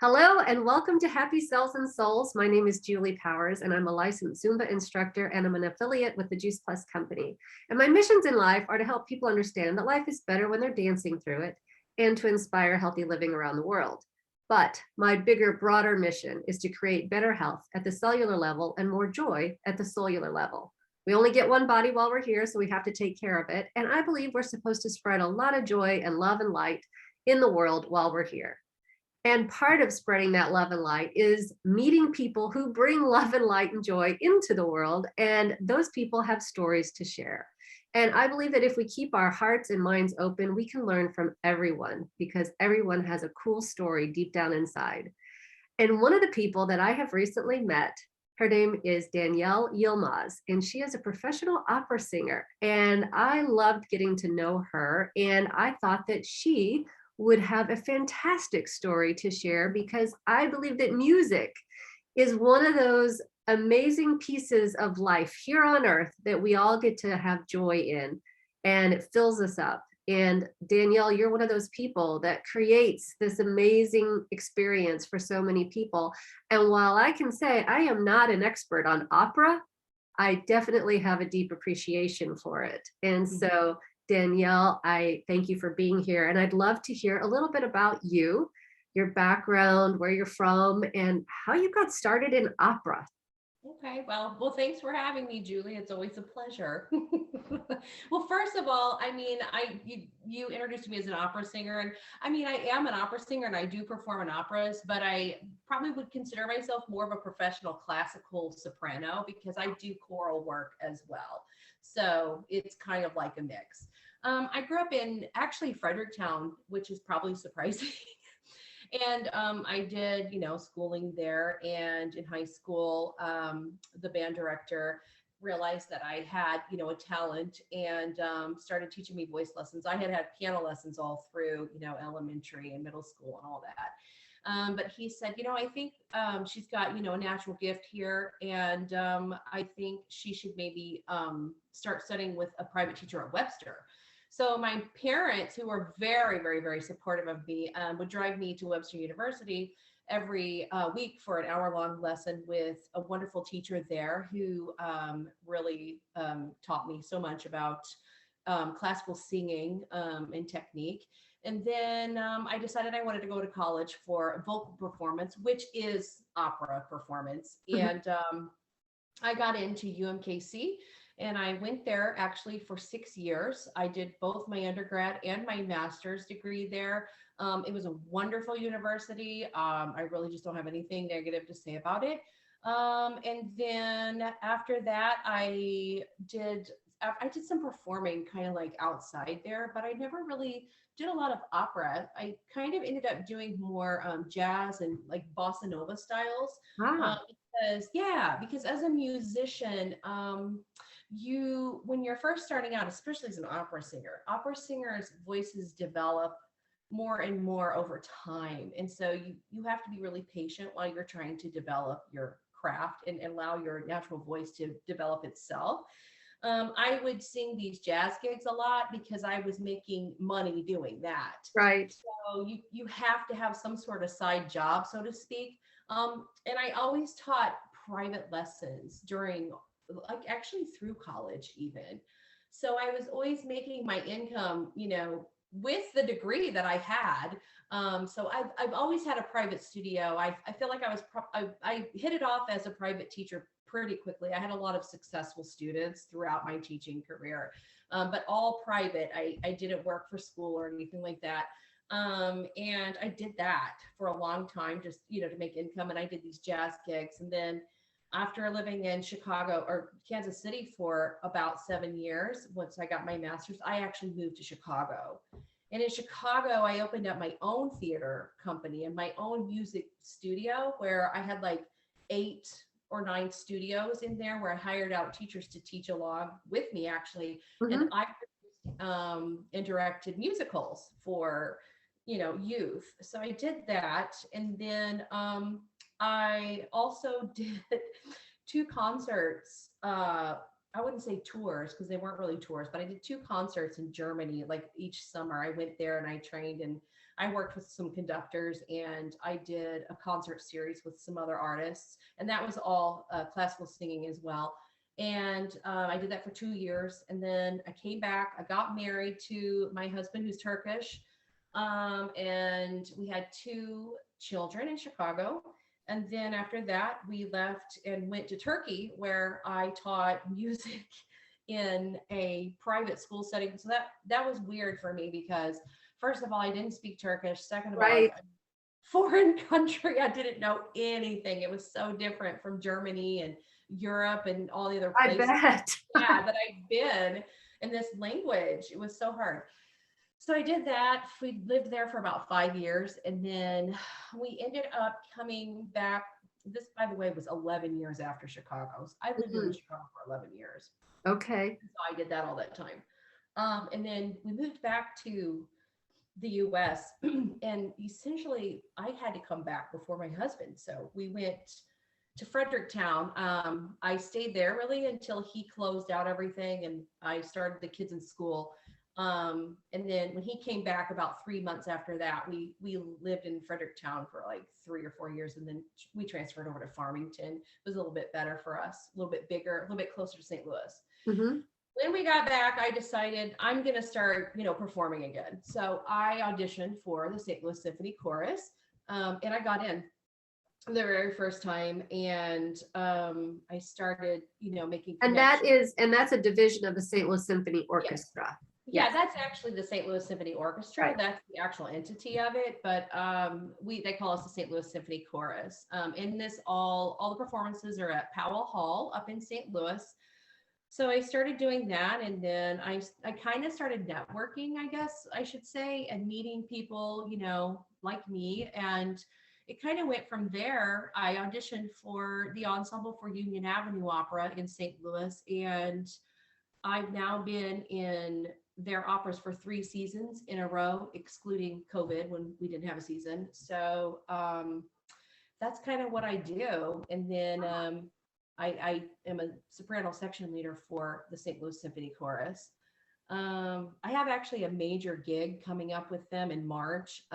Hello and welcome to Happy Cells and Souls. My name is Julie Powers and I'm a licensed Zumba instructor and I'm an affiliate with the Juice Plus company. And my missions in life are to help people understand that life is better when they're dancing through it and to inspire healthy living around the world. But my bigger, broader mission is to create better health at the cellular level and more joy at the cellular level. We only get one body while we're here, so we have to take care of it. And I believe we're supposed to spread a lot of joy and love and light in the world while we're here. And part of spreading that love and light is meeting people who bring love and light and joy into the world. And those people have stories to share. And I believe that if we keep our hearts and minds open, we can learn from everyone because everyone has a cool story deep down inside. And one of the people that I have recently met, her name is Danielle Yilmaz, and she is a professional opera singer. And I loved getting to know her. And I thought that she would have a fantastic story to share because I believe that music is one of those amazing pieces of life here on earth that we all get to have joy in, and it fills us up. And Danielle, you're one of those people that creates this amazing experience for so many people. And while I can say I am not an expert on opera, I definitely have a deep appreciation for it. And so Danielle, I thank you for being here. And I'd love to hear a little bit about you, your background, where you're from, and how you got started in opera. Okay, well, thanks for having me, Julie. It's always a pleasure. Well, first of all, you introduced me as an opera singer, and I am an opera singer, and I do perform in operas, but I probably would consider myself more of a professional classical soprano because I do choral work as well. So it's kind of like a mix. I grew up in actually Fredericktown, which is probably surprising. And I did, schooling there. And in high school, the band director realized that I had, a talent and started teaching me voice lessons. I had piano lessons all through, elementary and middle school and all that. But he said, I think she's got, a natural gift here. And I think she should maybe start studying with a private teacher at Webster. So my parents, who were very, very, very supportive of me, would drive me to Webster University every week for an hour-long lesson with a wonderful teacher there who really taught me so much about classical singing and technique. And then I decided I wanted to go to college for vocal performance, which is opera performance. And I got into UMKC. And I went there actually for 6 years. I did both my undergrad and my master's degree there. It was a wonderful university. I really just don't have anything negative to say about it. And then after that, I did some performing kind of like outside there, but I never really did a lot of opera. I kind of ended up doing more jazz and like bossa nova styles. Ah, Because as a musician, when you're first starting out, especially as an opera singers voices develop more and more over time, and so you have to be really patient while you're trying to develop your craft and allow your natural voice to develop itself. I would sing these jazz gigs a lot because I was making money doing that. right. So you have to have some sort of side job, so to speak. And I always taught private lessons during, like, actually through college even. So I was always making my income, with the degree that I had. So I've always had a private studio. I feel like I hit it off as a private teacher pretty quickly. I had a lot of successful students throughout my teaching career, but all private. I didn't work for school or anything like that. And I did that for a long time, just, to make income. And I did these jazz gigs. And then after living in Chicago or Kansas City for about 7 years, once I got my master's, I actually moved to Chicago. And in Chicago, I opened up my own theater company and my own music studio where I had like 8 or 9 studios in there where I hired out teachers to teach along with me, actually. And Mhm. I and directed musicals for, youth. So I did that. And then I also did 2 concerts. I wouldn't say tours because they weren't really tours, but I did 2 concerts in Germany. Like each summer, I went there and I trained, and I worked with some conductors and I did a concert series with some other artists, and that was all classical singing as well. And I did that for 2 years, and then I came back. I got married to my husband, who's Turkish, and we had 2 children in Chicago. And then after that, we left and went to Turkey, where I taught music in a private school setting. So that was weird for me because, first of all, I didn't speak Turkish. Second of all, Right. foreign country, I didn't know anything. It was so different from Germany and Europe and all the other I places, bet. yeah, that I'd been in this language. It was so hard. So I did that. We lived there for about 5 years, and then we ended up coming back. This, by the way, was 11 years after Chicago. So I lived in Mhm. Chicago for 11 years. Okay. So I did that all that time. And then we moved back to the US, and essentially I had to come back before my husband. So we went to Fredericktown. I stayed there really until he closed out everything and I started the kids in school. And then when he came back about 3 months after that, we lived in Fredericktown for like 3 or 4 years, and then we transferred over to Farmington. It was a little bit better for us, a little bit bigger, a little bit closer to St. Louis. Hmm. When we got back, I decided I'm going to start, performing again. So I auditioned for the St. Louis Symphony Chorus, and I got in the very first time, and I started, making And connections. that's a division of the St. Louis Symphony Yes. Orchestra. Yeah, Yes. that's actually the St. Louis Symphony Orchestra. Right. That's the actual entity of it, but they call us the St. Louis Symphony Chorus. In this, all the performances are at Powell Hall up in St. Louis. So I started doing that, and then I kind of started networking, I guess I should say, and meeting people, like me. And it kind of went from there. I auditioned for the ensemble for Union Avenue Opera in St. Louis, and I've now been in their operas for 3 seasons in a row, excluding COVID when we didn't have a season. So that's kind of what I do. And then I am a soprano section leader for the St. Louis Symphony Chorus. I have actually a major gig coming up with them in March,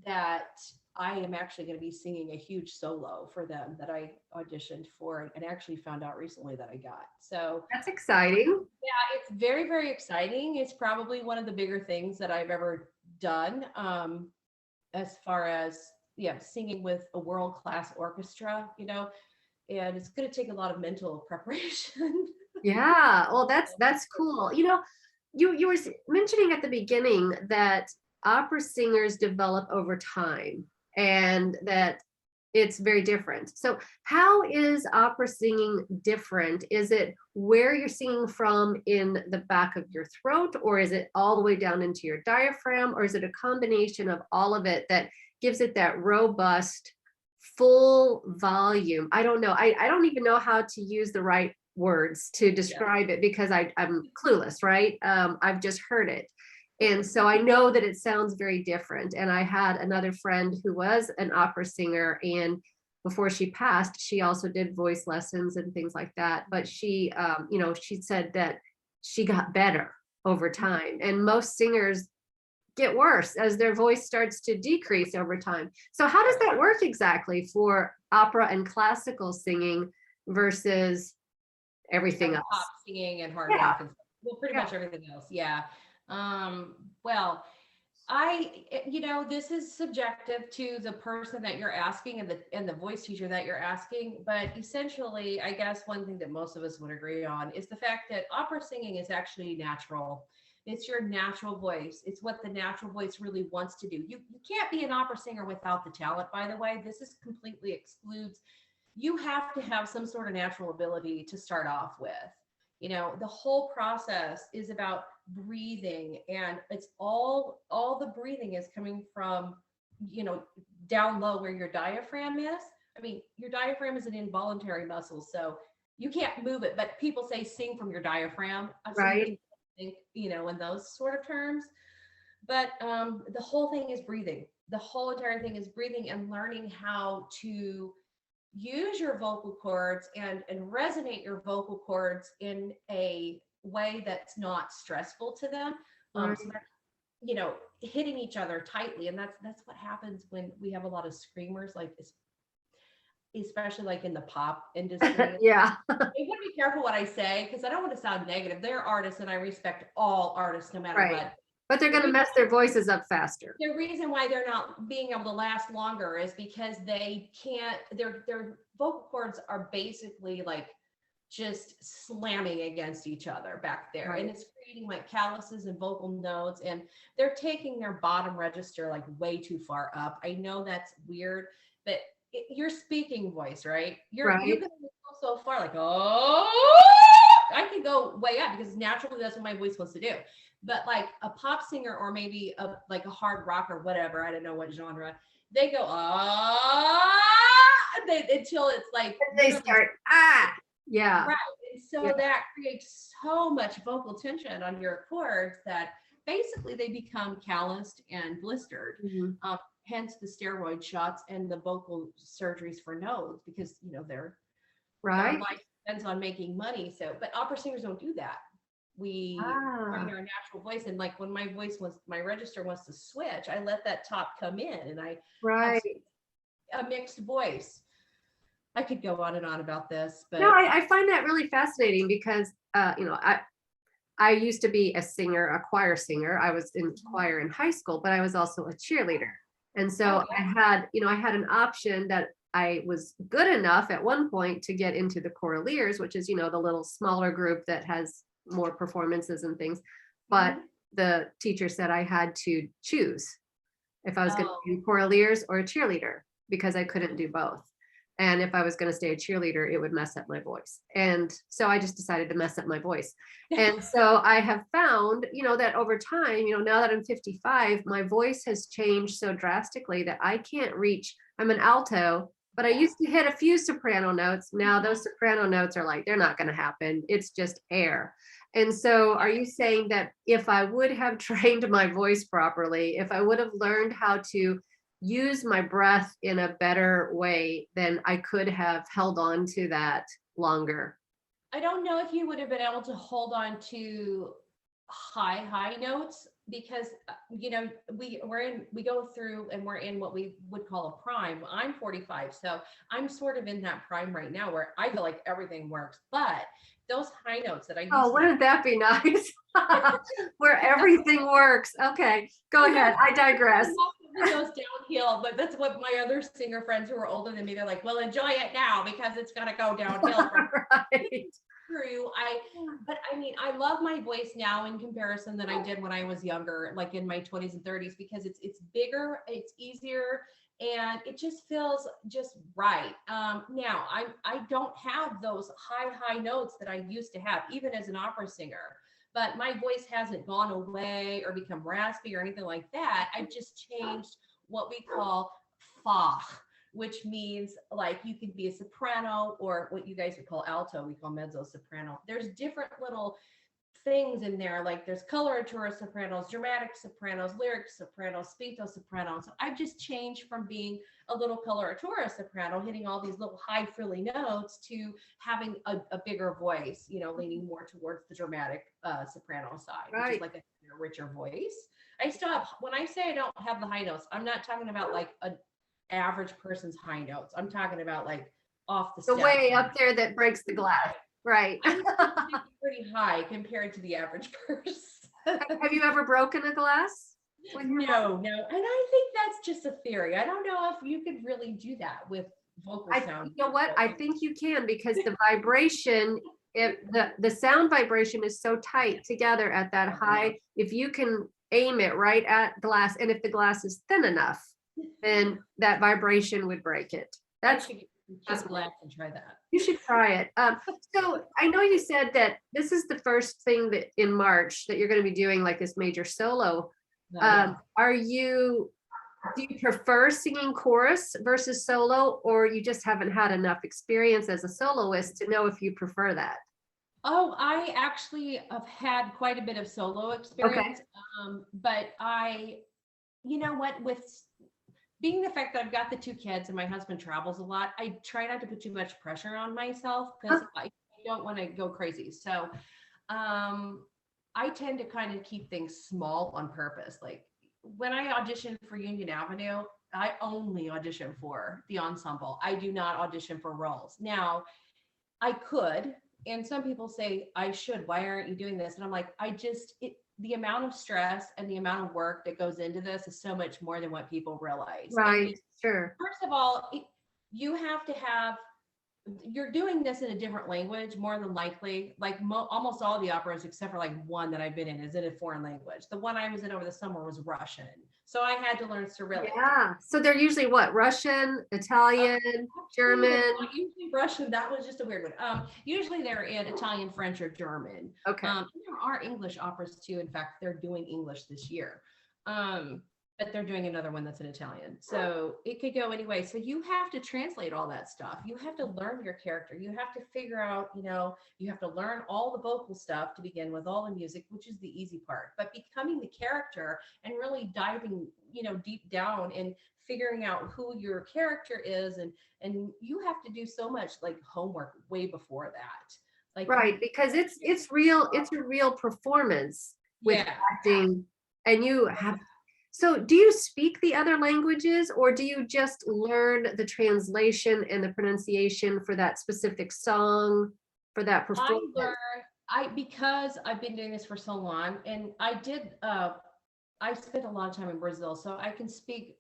that I am actually going to be singing a huge solo for them that I auditioned for and actually found out recently that I got. So That's exciting. yeah, it's very, very exciting. It's probably one of the bigger things that I've ever done, as far as, yeah, singing with a world-class orchestra, and it's going to take a lot of mental preparation. Yeah. Well, that's cool. You were mentioning at the beginning that opera singers develop over time and that it's very different. So how is opera singing different? Is it where you're singing from in the back of your throat, or is it all the way down into your diaphragm, or is it a combination of all of it that gives it that robust, full volume? I don't know. I don't even know how to use the right words to Yeah. describe it because I'm clueless, right? I've just heard it. And so I know that it sounds very different. And I had another friend who was an opera singer, and before she passed, she also did voice lessons and things like that. But she, she said that she got better over time. And most singers get worse as their voice starts to decrease over time. So how does that work exactly for opera and classical singing versus everything Pop else? singing and hard Yeah. rock and well, pretty much everything else. Yeah. Well, this is subjective to the person that you're asking and the voice teacher that you're asking. But essentially, I guess one thing that most of us would agree on is the fact that opera singing is actually natural. It's your natural voice. It's what the natural voice really wants to do. You can't be an opera singer without the talent, by the way. This is completely excludes. You have to have some sort of natural ability to start off with. The whole process is about breathing, and it's all the breathing is coming from, down low where your diaphragm is. I mean, your diaphragm is an involuntary muscle, so you can't move it, but people say sing from your diaphragm. So you Right. can think, in those sort of terms. But the whole thing is breathing. The whole entire thing is breathing and learning how to use your vocal cords and resonate your vocal cords in a way that's not stressful to them. Right. So hitting each other tightly. And that's what happens when we have a lot of screamers, like especially like in the pop industry. Yeah. I want to be careful what I say because I don't want to sound negative. They're artists and I respect all artists no matter Right. what. But they're going to mess their voices up faster. The reason why they're not being able to last longer is because they can't, their vocal cords are basically like just slamming against each other back there. Right. And it's creating like calluses and vocal notes, and they're taking their bottom register like way too far up. I know that's weird, but your speaking voice, right? You can only go so far, like, oh, I can go way up because naturally that's what my voice wants to do. But like a pop singer or maybe like a hard rock or whatever, I don't know what genre, they go until it's like they start yeah. Right. And so that creates so much vocal tension on your cords that basically they become calloused and blistered. Mm-hmm. Hence the steroid shots and the vocal surgeries for nodes, because their life depends on making money. So, but opera singers don't do that. We find our natural voice, and like when my register wants to switch, I let that top come in, and I have a mixed voice. I could go on and on about this, but no, I find that really fascinating because I used to be a singer, a choir singer. I was in choir in high school, but I was also a cheerleader. And so I had an option that I was good enough at one point to get into the choraleers, which is, the little smaller group that has more performances and things. But the teacher said I had to choose if I was going to do choraleers or a cheerleader because I couldn't do both. And if I was going to stay a cheerleader, it would mess up my voice. And so I just decided to mess up my voice. And so I have found, that over time, now that I'm 55, my voice has changed so drastically that I can't reach, I'm an alto, but I used to hit a few soprano notes. Now those soprano notes are like, they're not going to happen. It's just air. And so are you saying that if I would have trained my voice properly, if I would have learned how to use my breath in a better way, then I could have held on to that longer? I don't know if you would have been able to hold on to high notes because we go through and we're in what we would call a prime. I'm 45, so I'm sort of in that prime right now where I feel like everything works, but those high notes that I used wouldn't that be nice? Where everything works. Okay, go ahead. I digress. It goes downhill, but that's what my other singer friends who are older than me, they're like, well, enjoy it now because it's gonna go downhill from true. But I mean, I love my voice now in comparison than I did when I was younger, like in my 20s and 30s, because it's bigger, it's easier, and it just feels just right. Now I don't have those high notes that I used to have, even as an opera singer. But my voice hasn't gone away or become raspy or anything like that. I've just changed what we call fa, which means like you could be a soprano or what you guys would call alto, we call mezzo soprano. There's different little things in there, like there's coloratura sopranos, dramatic sopranos, lyric sopranos, spinto sopranos. So I've just changed from being a little coloratura soprano, hitting all these little high frilly notes, to having a bigger voice, leaning more towards the dramatic soprano side, which is like a richer voice. I still have, when I say I don't have the high notes, I'm not talking about like an average person's high notes. I'm talking about like off the way up there that breaks the glass. Right. I'm pretty high compared to the average person. Have you ever broken a glass? No. And I think that's just a theory. I don't know if you could really do that with vocal sound. You know what? I think you can, because the vibration, the sound vibration is so tight together at that high. If you can aim it right at glass, and if the glass is thin enough, then that vibration would break it. That's just glass and try that. You should try it. So I know you said that this is the first thing that in March that you're going to be doing like this major solo. Do you prefer singing chorus versus solo, or you just haven't had enough experience as a soloist to know if you prefer that? Oh, I actually have had quite a bit of solo experience. But you know what, with being the fact that I've got the two kids and my husband travels a lot, I try not to put too much pressure on myself because I don't want to go crazy. So I tend to kind of keep things small on purpose. Like when I audition for Union Avenue, I only audition for the ensemble. I do not audition for roles. Now, I could, and some people say I should. Why aren't you doing this? And I'm like, the amount of stress and the amount of work that goes into this is so much more than what people realize. I mean, Right. Sure. first of all, you have to have, you're doing this in a different language more than likely. Like almost all the operas except for like one that I've been in is in a foreign language. The one I was in over the summer was Russian, so I had to learn Cyrillic. Yeah. So they're usually what? Russian, Italian, German. Not usually Russian. That was just a weird one. Usually they're in Italian, French, or German. Okay. There are English operas too. In fact, they're doing English this year. But they're doing another one that's in Italian. So it could go anyway. So you have to translate all that stuff. You have to learn your character. You have to figure out, you have to learn all the vocal stuff to begin with, all the music, which is the easy part. But becoming the character and really diving, deep down and figuring out who your character is, and you have to do so much like homework way before that. Like Right, because it's real, it's a real performance with acting, and you have. So do you speak the other languages, or do you just learn the translation and the pronunciation for that specific song, for that performance? Because I've been doing this for so long, and I spent a lot of time in Brazil, so I can speak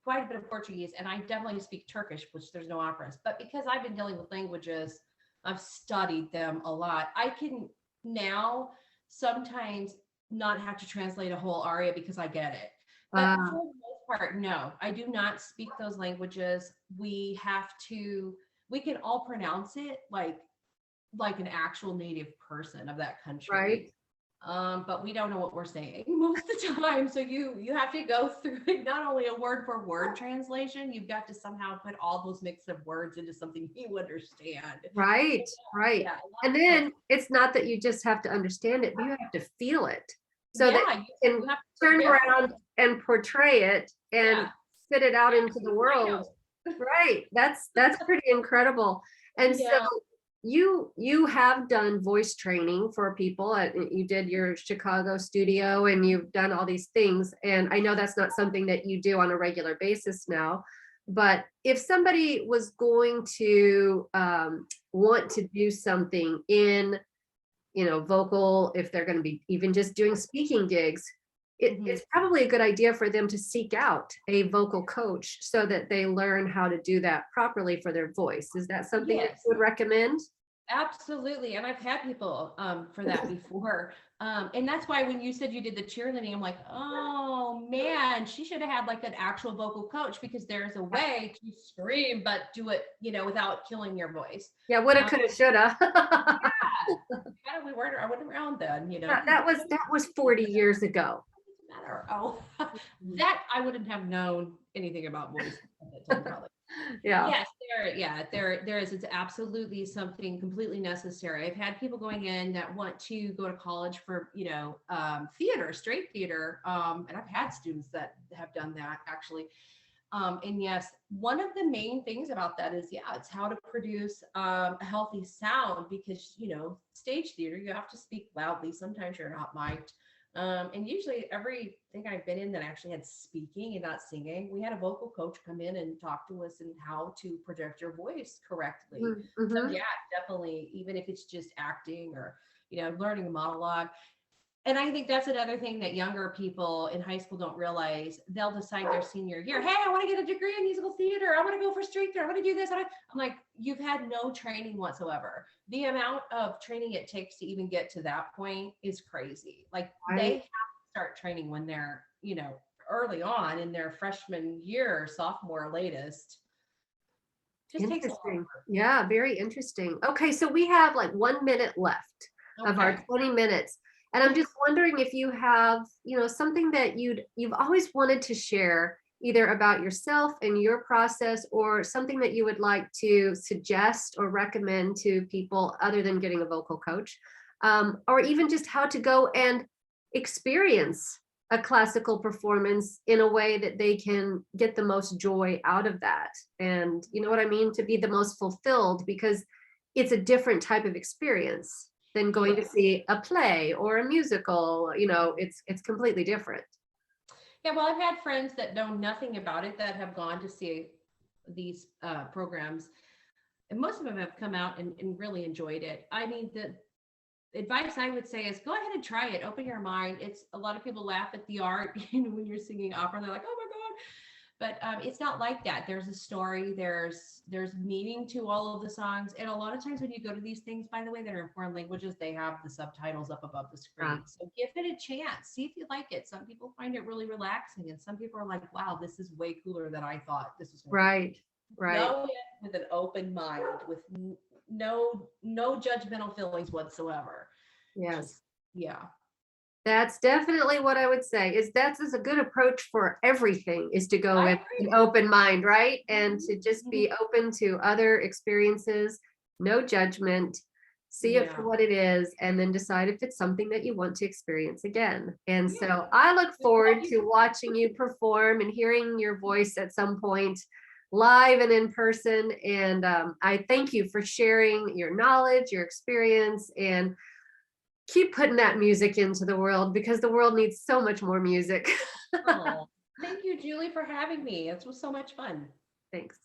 quite a bit of Portuguese, and I definitely speak Turkish, which there's no operas. But because I've been dealing with languages, I've studied them a lot. I can now sometimes not have to translate a whole aria because I get it. But for the most part, no, I do not speak those languages. We can all pronounce it like an actual native person of that country. Right. But we don't know what we're saying most of the time. So you have to go through not only a word for word translation, you've got to somehow put all those mix of words into something you understand. Right. Right. Yeah, And then it's not that you just have to understand it, but you have to feel it. So that you can turn around and portray it and spit it out into the world. Right. That's pretty incredible. And so you have done voice training for people. You did your Chicago studio, and you've done all these things. And I know that's not something that you do on a regular basis now. But if somebody was going to want to do something in vocal, if they're going to be even just doing speaking gigs, it's probably a good idea for them to seek out a vocal coach so that they learn how to do that properly for their voice. Is that something that you would recommend? Absolutely. And I've had people for that before. And that's why when you said you did the cheerleading, I'm like, oh man, she should have had like an actual vocal coach, because there's a way to scream, but do it, without killing your voice. Yeah, woulda, coulda, shoulda. I wasn't around then, That was 40 years ago. That I wouldn't have known anything about voice at that time, probably. Yes, there is. It's absolutely something completely necessary. I've had people going in that want to go to college for, theater, straight theater. And I've had students that have done that actually. And yes, one of the main things about that is, it's how to produce a healthy sound, because, stage theater, you have to speak loudly. Sometimes you're not mic'd. And usually everything I've been in that actually had speaking and not singing, we had a vocal coach come in and talk to us and how to project your voice correctly. So definitely, even if it's just acting or, learning a monologue. And I think that's another thing that younger people in high school don't realize. They'll decide their senior year, hey, I want to get a degree in musical theater. I want to go for street theater. I want to do this. I'm like, you've had no training whatsoever. The amount of training it takes to even get to that point is crazy. Like they have to start training when they're, early on in their freshman year, sophomore latest. Just takes a lot. Yeah, very interesting. Okay, so we have like 1 minute left of our 20 minutes. And I'm just wondering if you have, something that you've always wanted to share, either about yourself and your process, or something that you would like to suggest or recommend to people other than getting a vocal coach, or even just how to go and experience a classical performance in a way that they can get the most joy out of that. And you know what I mean? To be the most fulfilled, because it's a different type of experience. than going to Yeah. see a play or a musical. You know, it's completely different. Yeah, well, I've had friends that know nothing about it that have gone to see these programs, and most of them have come out and really enjoyed it. I mean, the advice I would say is go ahead and try it. Open your mind. It's a lot of people laugh at the art, you know, when you're singing opera, they're like, oh my God. But it's not like that. There's a story, there's meaning to all of the songs. And a lot of times when you go to these things, by the way, that are in foreign languages, they have the subtitles up above the screen. So give it a chance. See if you like it. Some people find it really relaxing, and some people are like, wow, this is way cooler than I thought this was going to be. Right, right. Go in with an open mind, with no judgmental feelings whatsoever. Yes. Just, yeah. That's definitely what I would say, is that's a good approach for everything, is to go I with agree. an open mind, right? And to just Mhm. be open to other experiences, no judgment, see it for Yeah. what it is, and then decide if it's something that you want to experience again. And Yeah. so I look Well, forward to watching you perform and hearing your voice at some point, live and in person. And I thank you for sharing your knowledge, your experience, and keep putting that music into the world, because the world needs so much more music. Oh, thank you, Julie, for having me. This was so much fun. Thanks.